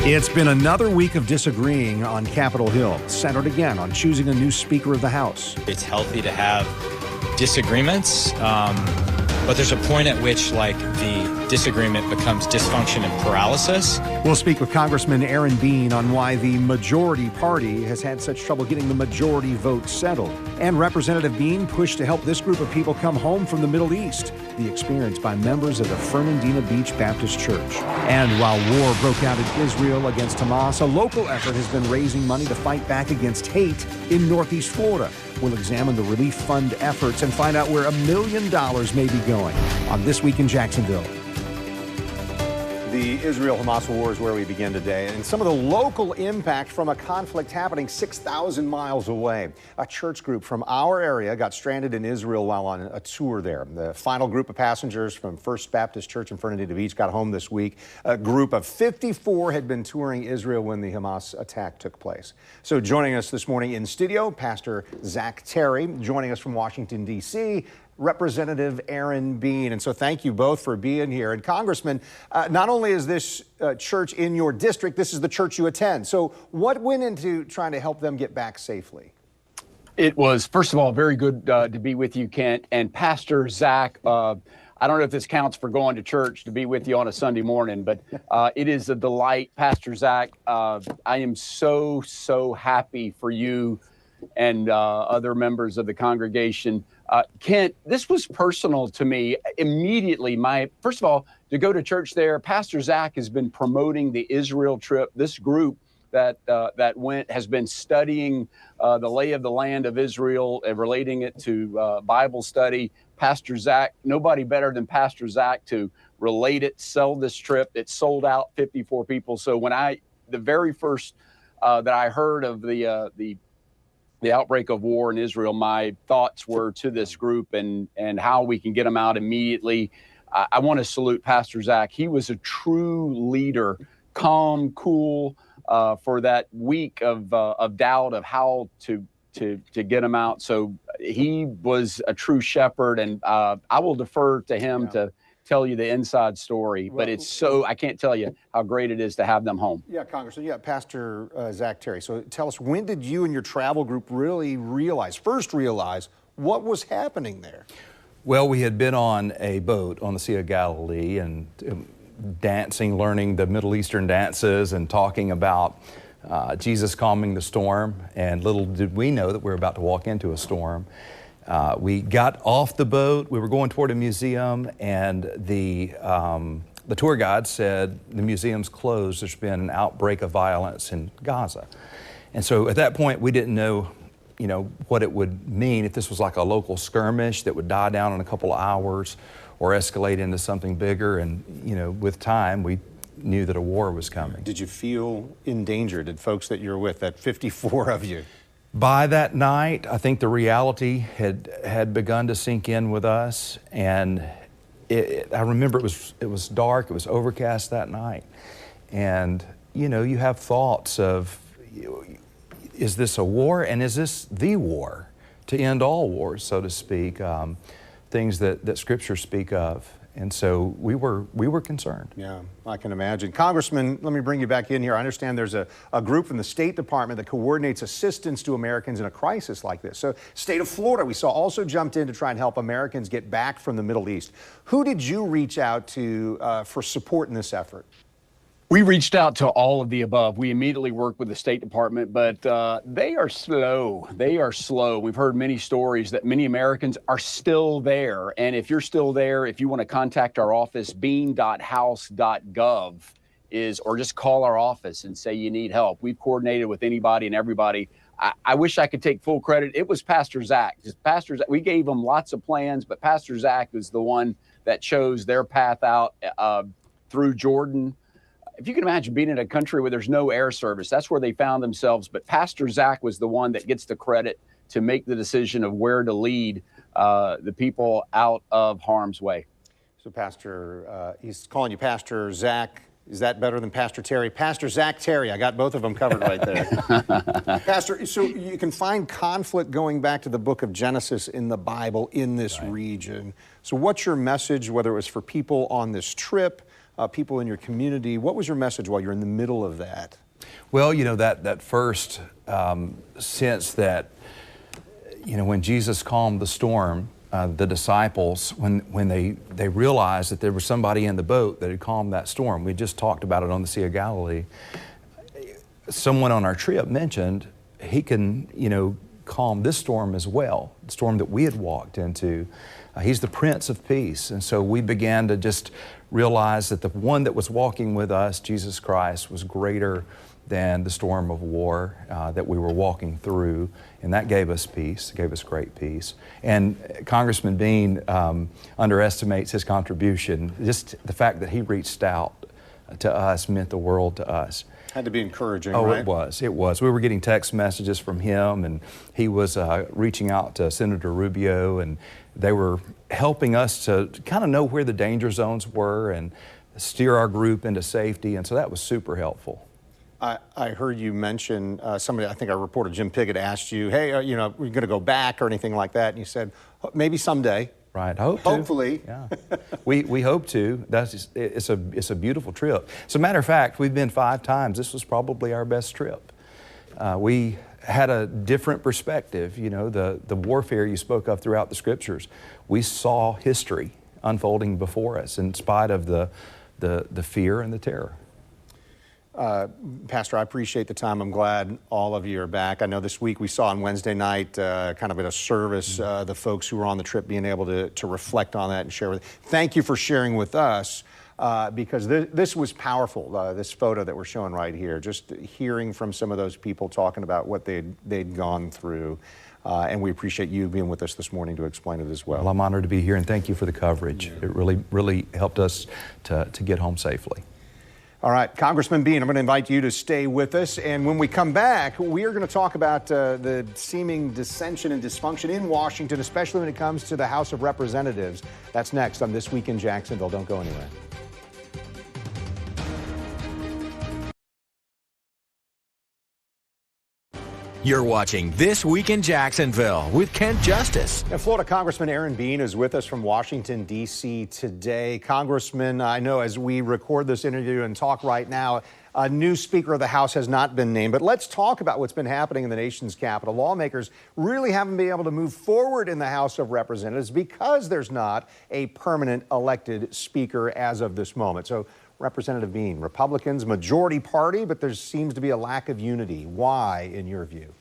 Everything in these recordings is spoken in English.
It's been another week of disagreeing on Capitol Hill, centered again on choosing a new Speaker of the House. It's healthy to have disagreements, but there's a point at which, the disagreement becomes dysfunction and paralysis. We'll speak with Congressman Aaron Bean on why the majority party has had such trouble getting the majority vote settled. And Representative Bean pushed to help this group of people come home from the Middle East, the experience by members of the Fernandina Beach Baptist Church. And while war broke out in Israel against Hamas, a local effort has been raising money to fight back against hate in Northeast Florida. We'll examine the relief fund efforts and find out where $1 million may be going on This Week in Jacksonville. The Israel-Hamas war is where we begin today, and some of the local impact from a conflict happening 6,000 miles away. A church group from our area got stranded in Israel while on a tour there. The final group of passengers from First Baptist Church in Fernandina Beach got home this week. A group of 54 had been touring Israel when the Hamas attack took place. So joining us this morning in studio, Pastor Zach Terry. Joining us from Washington, D.C., Representative Aaron Bean. And so thank you both for being here. And Congressman, not only is this church in your district, this is the church you attend. So what went into trying to help them get back safely? It was, first of all, very good to be with you, Kent. And Pastor Zach, I don't know if this counts for going to church to be with you on a Sunday morning, but it is a delight. Pastor Zach, I am so happy for you and other members of the congregation. Kent, this was personal to me immediately. First of all, to go to church there, Pastor Zach has been promoting the Israel trip. This group that went has been studying the lay of the land of Israel and relating it to Bible study. Pastor Zach, nobody better than Pastor Zach to relate it, sell this trip. It sold out 54 people. So when the very first that I heard of the outbreak of war in Israel, my thoughts were to this group and how we can get them out immediately. I want to salute Pastor Zach. He was a true leader, calm, cool, for that week of doubt of how to get them out. So he was a true shepherd, and I will defer to him to tell you the inside story, but I can't tell you how great it is to have them home. Yeah, Congressman, Pastor Zach Terry. So tell us, when did you and your travel group really realize what was happening there? Well, we had been on a boat on the Sea of Galilee and dancing, learning the Middle Eastern dances and talking about Jesus calming the storm, and little did we know that we were about to walk into a storm. We got off the boat, we were going toward a museum, and the tour guide said the museum's closed, there's been an outbreak of violence in Gaza. And so at that point we didn't know, what it would mean, if this was like a local skirmish that would die down in a couple of hours or escalate into something bigger. And with time we knew that a war was coming. Did you feel in danger? Did folks that you're with, that 54 of you? By that night, I think the reality had begun to sink in with us, and I remember it was dark, it was overcast that night, and you have thoughts of, is this a war, and is this the war to end all wars, so to speak, things that Scripture speak of. And so we were concerned. Yeah, I can imagine. Congressman, let me bring you back in here. I understand there's a group from the State Department that coordinates assistance to Americans in a crisis like this. So state of Florida, we saw, also jumped in to try and help Americans get back from the Middle East. Who did you reach out to for support in this effort? We reached out to all of the above. We immediately worked with the State Department, but they are slow. They are slow. We've heard many stories that many Americans are still there. And if you're still there, if you want to contact our office, bean.house.gov or just call our office and say you need help. We've coordinated with anybody and everybody. I wish I could take full credit. It was Pastor Zach. We gave him lots of plans, but Pastor Zach was the one that chose their path out through Jordan. If you can imagine being in a country where there's no air service, that's where they found themselves. But Pastor Zach was the one that gets the credit to make the decision of where to lead the people out of harm's way. So Pastor, he's calling you Pastor Zach. Is that better than Pastor Terry? Pastor Zach Terry. I got both of them covered right there. Pastor, so you can find conflict going back to the book of Genesis in the Bible in this region. So what's your message, whether it was for people on this trip, people in your community. What was your message while you're in the middle of that? Well, that first sense that, when Jesus calmed the storm, the disciples, when they realized that there was somebody in the boat that had calmed that storm. We just talked about it on the Sea of Galilee. Someone on our trip mentioned he can, calm this storm as well, the storm that we had walked into. He's the Prince of Peace. And so we began to just realize that the one that was walking with us, Jesus Christ, was greater than the storm of war that we were walking through. And that gave us peace, gave us great peace. And Congressman Bean underestimates his contribution. Just the fact that he reached out to us meant the world to us. Had to be encouraging, right? It was. We were getting text messages from him, and he was reaching out to Senator Rubio, and they were helping us to kind of know where the danger zones were and steer our group into safety, and so that was super helpful. I heard you mention somebody, I think our reporter Jim Piggott asked you, hey, are you going to go back or anything like that? And you said, maybe someday. Right, hope to. Hopefully. Yeah, we hope to. It's a beautiful trip. As a matter of fact, we've been 5 times. This was probably our best trip. We had a different perspective. The warfare you spoke of throughout the scriptures. We saw history unfolding before us in spite of the fear and the terror. Pastor, I appreciate the time. I'm glad all of you are back. I know this week we saw on Wednesday night, kind of at a service, the folks who were on the trip being able to reflect on that and share with. Thank you for sharing with us, because this was powerful. This photo that we're showing right here, just hearing from some of those people talking about what they'd gone through. And we appreciate you being with us this morning to explain it as well. Well, I'm honored to be here, and thank you for the coverage. Yeah. It really helped us to get home safely. All right, Congressman Bean, I'm going to invite you to stay with us. And when we come back, we are going to talk about the seeming dissension and dysfunction in Washington, especially when it comes to the House of Representatives. That's next on This Week in Jacksonville. Don't go anywhere. You're watching This Week in Jacksonville with Kent Justice. And Florida Congressman Aaron Bean is with us from Washington, D.C. today. Congressman, I know as we record this interview and talk right now, a new Speaker of the House has not been named. But let's talk about what's been happening in the nation's capital. Lawmakers really haven't been able to move forward in the House of Representatives because there's not a permanent elected Speaker as of this moment. So, Representative Bean, Republicans, majority party, but there seems to be a lack of unity. Why, in your view?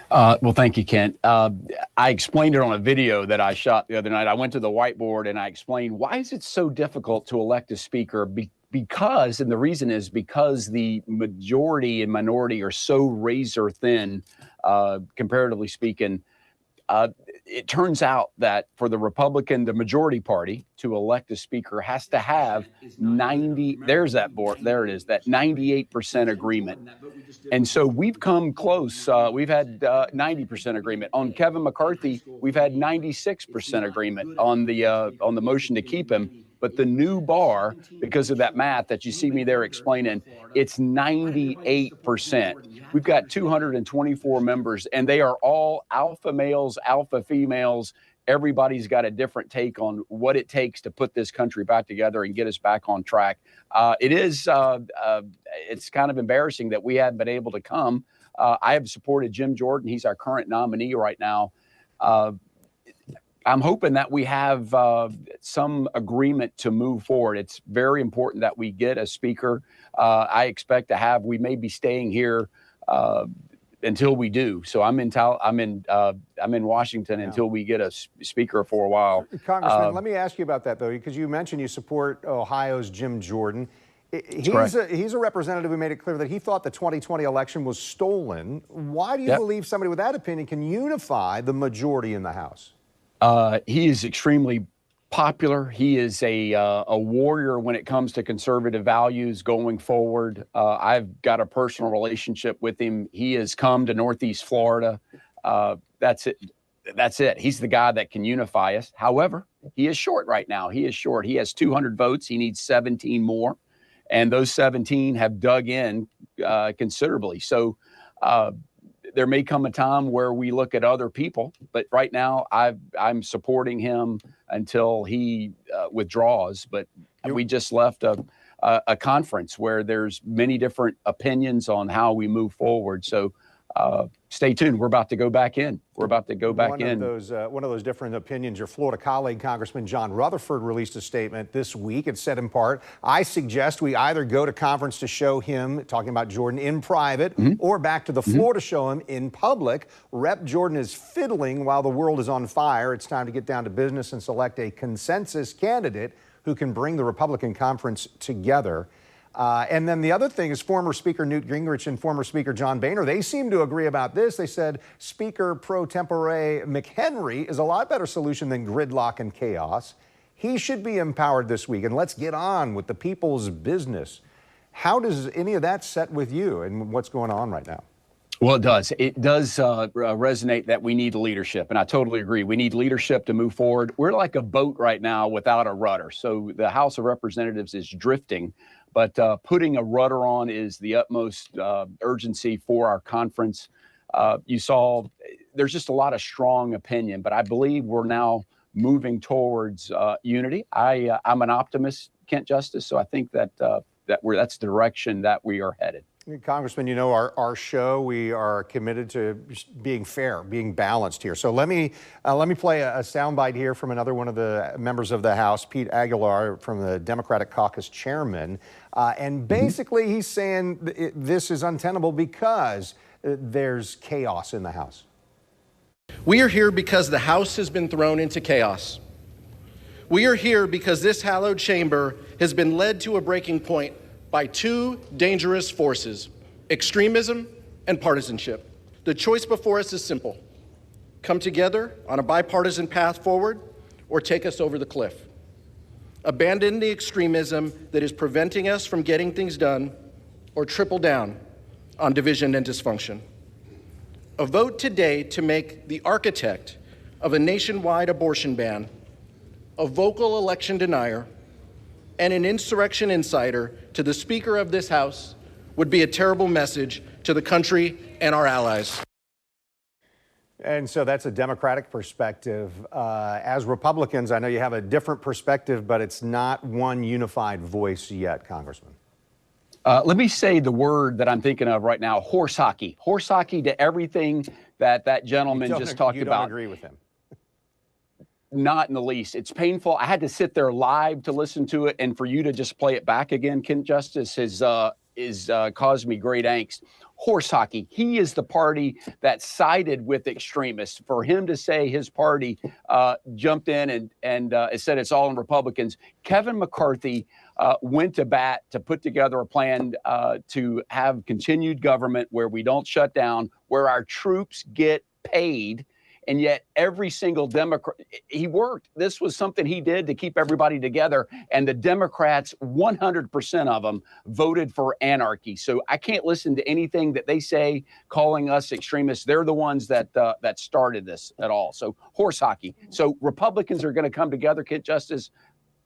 Well, thank you, Kent. I explained it on a video that I shot the other night. I went to the whiteboard and I explained, why is it so difficult to elect a speaker? Because, and the reason is because the majority and minority are so razor thin, comparatively speaking. It turns out that for the Republican, the majority party, to elect a speaker has to have 90, there's that board, there it is, that 98% agreement. And so we've come close. We've had 90% agreement. On Kevin McCarthy, we've had 96% agreement on the motion to keep him. But the new bar, because of that math that you see me there explaining, it's 98%. We've got 224 members, and they are all alpha males, alpha females. Everybody's got a different take on what it takes to put this country back together and get us back on track. It's kind of embarrassing that we haven't been able to come. I have supported Jim Jordan. He's our current nominee right now. I'm hoping that we have some agreement to move forward. It's very important that we get a speaker. I expect to have. We may be staying here until we do. So I'm in Washington until we get a speaker for a while. Congressman, let me ask you about that though, because you mentioned you support Ohio's Jim Jordan. He's a representative who made it clear that he thought the 2020 election was stolen. Why do you believe somebody with that opinion can unify the majority in the House? He is extremely popular. He is a warrior when it comes to conservative values going forward. I've got a personal relationship with him. He has come to Northeast Florida. That's it. He's the guy that can unify us. However, he is short right now. He is short. He has 200 votes. He needs 17 more. And those 17 have dug in considerably. So, there may come a time where we look at other people, but right now I'm supporting him until he withdraws. But we just left a conference where there's many different opinions on how we move forward. So stay tuned. We're about to go back in. One of those different opinions, your Florida colleague, Congressman John Rutherford, released a statement this week. It said in part, I suggest we either go to conference to show him, talking about Jordan, in private, or back to the floor to show him in public. Rep. Jordan is fiddling while the world is on fire. It's time to get down to business and select a consensus candidate who can bring the Republican conference together. And then the other thing is former Speaker Newt Gingrich and former Speaker John Boehner, they seem to agree about this. They said Speaker pro tempore McHenry is a lot better solution than gridlock and chaos. He should be empowered this week, and let's get on with the people's business. How does any of that set with you and what's going on right now? Well, it does. It does resonate that we need leadership, and I totally agree. We need leadership to move forward. We're like a boat right now without a rudder. So the House of Representatives is drifting, but putting a rudder on is the utmost urgency for our conference. You saw there's just a lot of strong opinion, but I believe we're now moving towards unity. I'm an optimist, Kent Justice, so I think that that's the direction that we are headed. Congressman, you know, our show, we are committed to being fair, being balanced here. So let me play a soundbite here from another one of the members of the House, Pete Aguilar, from the Democratic Caucus chairman. And basically he's saying this is untenable because there's chaos in the House. We are here because the House has been thrown into chaos. We are here because this hallowed chamber has been led to a breaking point by two dangerous forces, extremism and partisanship. The choice before us is simple: come together on a bipartisan path forward or take us over the cliff. Abandon the extremism that is preventing us from getting things done, or triple down on division and dysfunction. A vote today to make the architect of a nationwide abortion ban a vocal election denier and an insurrection insider to the Speaker of this House would be a terrible message to the country and our allies. And so that's a Democratic perspective. As Republicans, I know you have a different perspective, but it's not one unified voice yet, Congressman. Let me say the word that I'm thinking of right now: horse hockey. Horse hockey to everything that gentleman just talked about. You don't agree with him? Not in the least. It's painful. I had to sit there live to listen to it, and for you to just play it back again, Kent Justice, has caused me great angst. Horse hockey. He is the party that sided with extremists. For him to say his party jumped in and said it's all in Republicans. Kevin McCarthy went to bat to put together a plan to have continued government where we don't shut down, where our troops get paid. And yet every single Democrat, he worked. This was something he did to keep everybody together. And the Democrats, 100% of them, voted for anarchy. So I can't listen to anything that they say calling us extremists. They're the ones that started this at all. So horse hockey. So Republicans are going to come together, Kent Justice,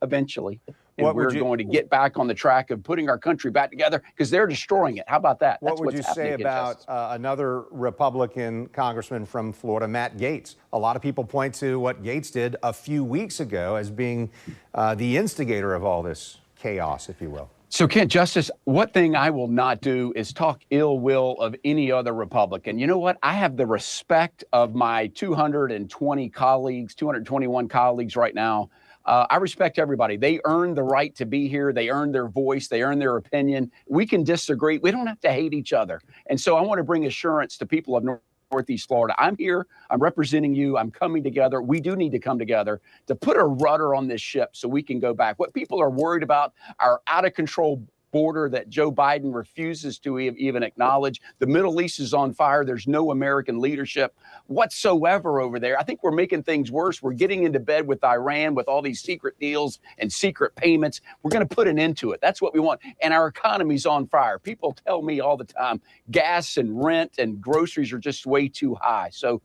eventually. And we're going to get back on the track of putting our country back together because they're destroying it. How about that? What would you say about another Republican congressman from Florida, Matt Gaetz? A lot of people point to what Gaetz did a few weeks ago as being the instigator of all this chaos, if you will. So, Kent Justice, what thing I will not do is talk ill will of any other Republican. You know what? I have the respect of my 221 colleagues right now. I respect everybody. They earn the right to be here. They earn their voice. They earn their opinion. We can disagree. We don't have to hate each other. And so I want to bring assurance to people of Northeast Florida. I'm here. I'm representing you. I'm coming together. We do need to come together to put a rudder on this ship so we can go back. What people are worried about are out of control border that Joe Biden refuses to even acknowledge. The Middle East is on fire. There's no American leadership whatsoever over there. I think we're making things worse. We're getting into bed with Iran with all these secret deals and secret payments. We're going to put an end to it. That's what we want. And our economy's on fire. People tell me all the time, gas and rent and groceries are just way too high. So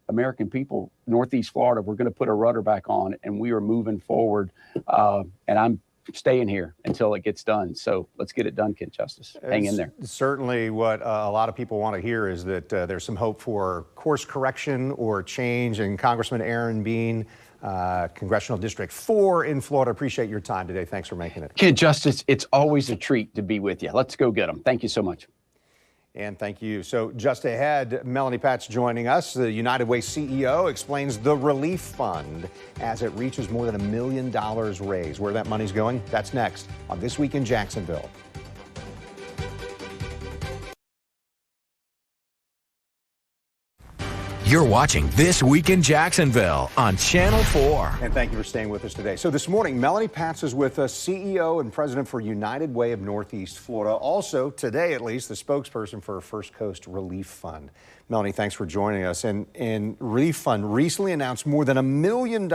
American people, Northeast Florida, we're going to put a rudder back on and we are moving forward. And I'm staying here until it gets done. So let's get it done, Kent Justice. Hang in there. Certainly what a lot of people want to hear is that there's some hope for course correction or change. And Congressman Aaron Bean, Congressional District 4 in Florida. Appreciate your time today. Thanks for making it. Kid Justice, it's always a treat to be with you. Let's go get them. Thank you so much. And thank you. So just ahead, Melanie Patz joining us. The United Way CEO explains the relief fund as it reaches more than $1 million raised. Where that money's going, that's next on This Week in Jacksonville. You're watching This Week in Jacksonville on Channel 4. And thank you for staying with us today. So this morning, Melanie Patz is with us, CEO and president for United Way of Northeast Florida. Also, today at least, the spokesperson for First Coast Relief Fund. Melanie, thanks for joining us. And Relief Fund recently announced more than $1 million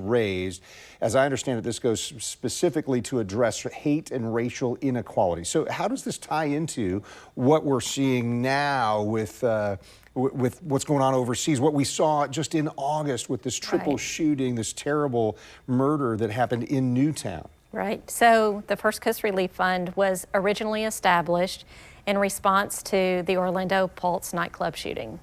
raised. As I understand it, this goes specifically to address hate and racial inequality. So how does this tie into what we're seeing now with what's going on overseas, what we saw just in August with this triple shooting, this terrible murder that happened in Newtown? Right. So the First Coast Relief Fund was originally established in response to the Orlando Pulse nightclub shooting.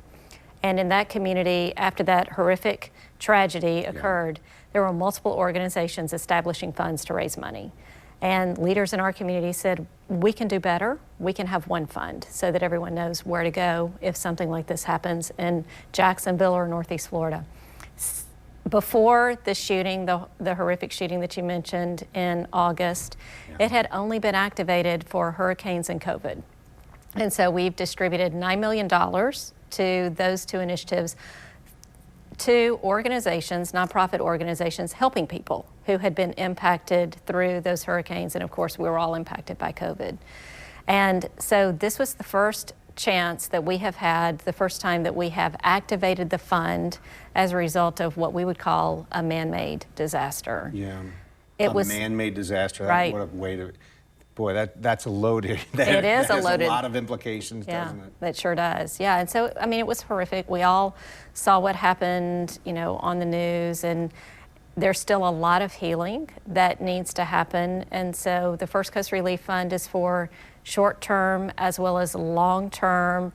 And in that community, after that horrific tragedy occurred, there were multiple organizations establishing funds to raise money. And leaders in our community said, we can do better. We can have one fund so that everyone knows where to go if something like this happens in Jacksonville or Northeast Florida. Before the shooting, the horrific shooting that you mentioned in August, it had only been activated for hurricanes and COVID. And so we've distributed $9 million to those two initiatives, to organizations, nonprofit organizations, helping people who had been impacted through those hurricanes. And of course, we were all impacted by COVID. And so this was the first chance that we have had, the first time that we have activated the fund as a result of what we would call a man-made disaster. Yeah, it was a man-made disaster. Right. What a way to, boy, that's a loaded. It is a loaded. A lot of implications, doesn't it? It sure does. Yeah, and so I mean, it was horrific. We all saw what happened, on the news, and there's still a lot of healing that needs to happen. And so the First Coast Relief Fund is for short-term as well as long-term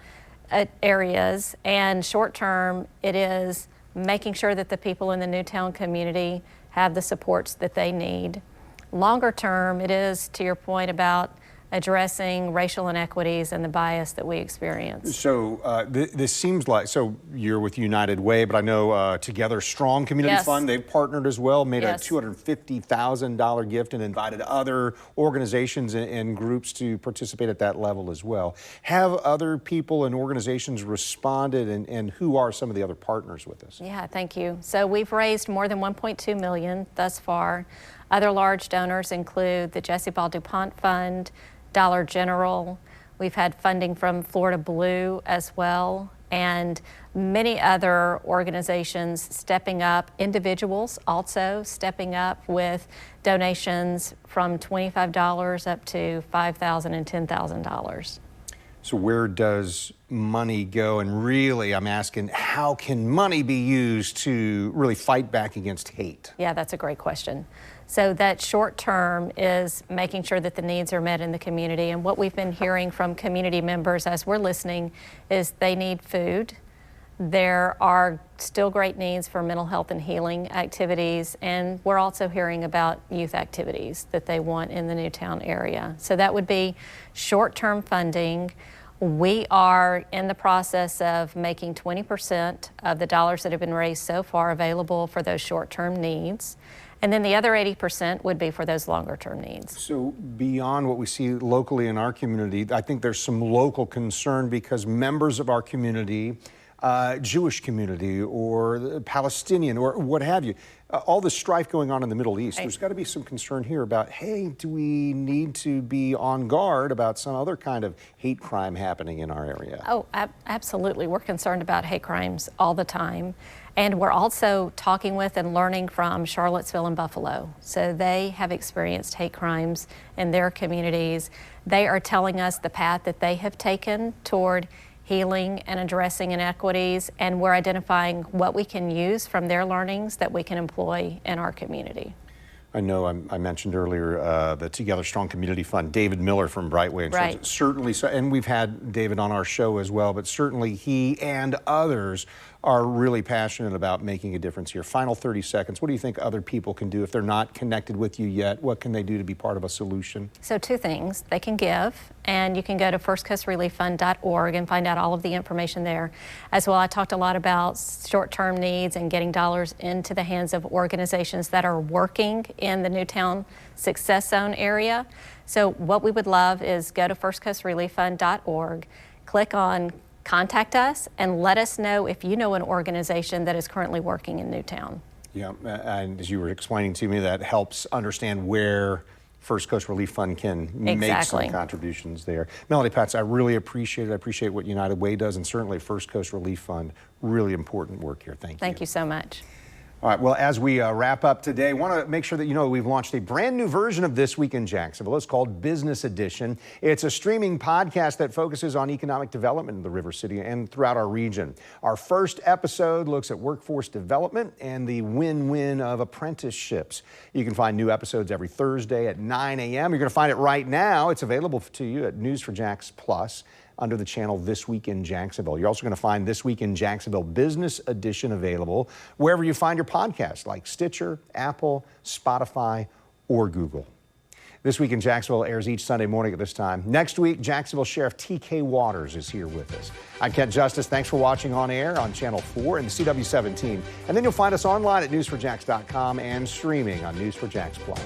areas. And short-term, it is making sure that the people in the Newtown community have the supports that they need. Longer term, it is, to your point, about addressing racial inequities and the bias that we experience. So this seems like, so you're with United Way, but I know Together Strong Community Fund, they've partnered as well, made a $250,000 gift and invited other organizations and groups to participate at that level as well. Have other people and organizations responded, and who are some of the other partners with this? Yeah, thank you. So we've raised more than $1.2 million thus far. Other large donors include the Jesse Ball DuPont Fund, Dollar General. We've had funding from Florida Blue as well, and many other organizations stepping up, individuals also stepping up with donations from $25 up to $5,000 and $10,000. So where does money go? And really, I'm asking, how can money be used to really fight back against hate? Yeah, that's a great question. So that short term is making sure that the needs are met in the community. And what we've been hearing from community members as we're listening is they need food. There are still great needs for mental health and healing activities. And we're also hearing about youth activities that they want in the Newtown area. So that would be short-term funding. We are in the process of making 20% of the dollars that have been raised so far available for those short-term needs. And then the other 80% would be for those longer-term needs. So beyond what we see locally in our community, I think there's some local concern because members of our community, Jewish community or Palestinian or what have you, all the strife going on in the Middle East, there's got to be some concern here about, hey, do we need to be on guard about some other kind of hate crime happening in our area? Oh, absolutely. We're concerned about hate crimes all the time. And we're also talking with and learning from Charlottesville and Buffalo. So they have experienced hate crimes in their communities. They are telling us the path that they have taken toward healing and addressing inequities, and we're identifying what we can use from their learnings that we can employ in our community. I know I mentioned earlier the Together Strong Community Fund, David Miller from Brightway Insurance. Right. Certainly, so, and we've had David on our show as well, but certainly he and others are really passionate about making a difference here. Final 30 seconds. What do you think other people can do if they're not connected with you yet? What can they do to be part of a solution? So 2 things. They can give, and you can go to firstcoastrelieffund.org and find out all of the information there. As well, I talked a lot about short-term needs and getting dollars into the hands of organizations that are working in the Newtown Success Zone area. So what we would love is go to firstcoastrelieffund.org, click on Contact Us, and let us know if you know an organization that is currently working in Newtown. Yeah, and as you were explaining to me, that helps understand where First Coast Relief Fund can make some contributions there. Melanie, Patz, I really appreciate it. I appreciate what United Way does, and certainly First Coast Relief Fund. Really important work here. Thank you. Thank you so much. All right, well, as we wrap up today, I want to make sure that you know we've launched a brand new version of This Week in Jacksonville. It's called Business Edition. It's a streaming podcast that focuses on economic development in the River City and throughout our region. Our first episode looks at workforce development and the win-win of apprenticeships. You can find new episodes every Thursday at 9 a.m. You're going to find it right now. It's available to you at News4Jax Plus under the channel This Week in Jacksonville. You're also going to find This Week in Jacksonville Business Edition available wherever you find your podcasts, like Stitcher, Apple, Spotify, or Google. This Week in Jacksonville airs each Sunday morning at this time. Next week, Jacksonville Sheriff T.K. Waters is here with us. I'm Kent Justice. Thanks for watching on air on Channel 4 and the CW17. And then you'll find us online at news4jax.com and streaming on News4Jax Plus.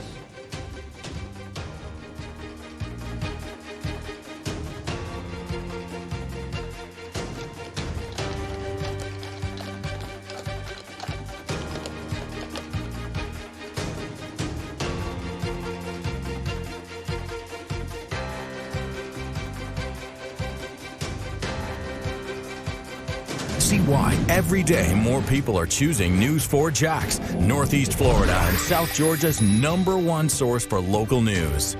See why every day more people are choosing News4Jax, Northeast Florida and South Georgia's #1 source for local news.